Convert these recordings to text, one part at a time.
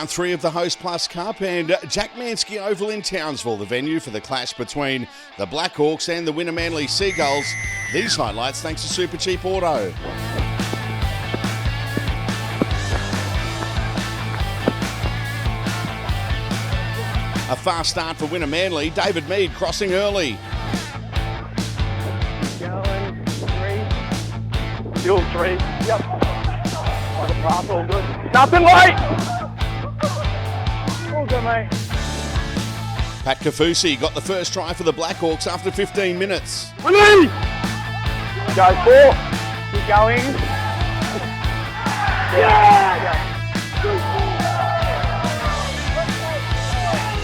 Round 3 of the HostPlus Cup and Jack Manske Oval in Townsville, the venue for the clash between the Blackhawks and the Wynnum Manly Seagulls. These highlights thanks to Super Cheap Auto. A fast start for Wynnum Manly. David Mead crossing early. Going, 3. Still 3. Yep. Pass, all good. Nothing late! All good, mate. Pat Kafusi got the first try for the Blackhawks after 15 minutes. Willie! Go 4. Keep going. Yeah!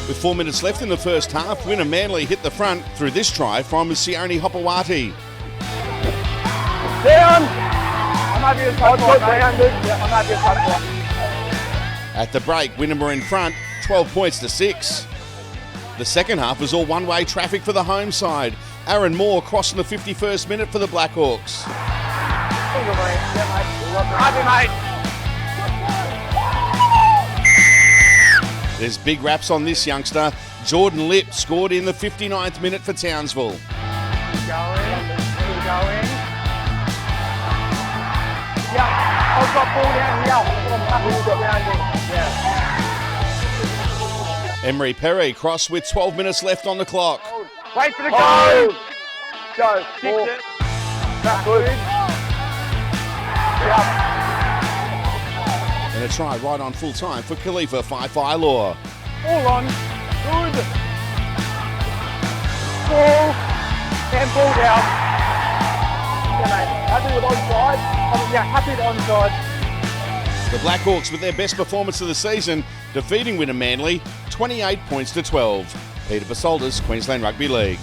With 4 minutes left in the first half, Wynnum Manly hit the front through this try from Sione Hopewati. Down! I might be a touch point, mate. Yeah, I might be a touch point. At the break, Wynnum were in front, 12 points to 6. The second half was all one-way traffic for the home side. Aaron Moore crossing the 51st minute for the Blackhawks. Happy, mate. There's big raps on this youngster. Jordan Lipp scored in the 59th minute for Townsville. Keep going. Yeah, I've got ball down here. Yeah. Emery Perry crossed with 12 minutes left on the clock. Wait for the goal. Go. Kicked it. That's good. Yeah. And a try right on full time for Khalifa Faifai-Law. All on. Good. Ball. And ball down. Yeah, mate. Happy with onside. Happy with onside. The Blackhawks with their best performance of the season, defeating Wynnum Manly 28 points to 12. Peter Basoldas, Queensland Rugby League.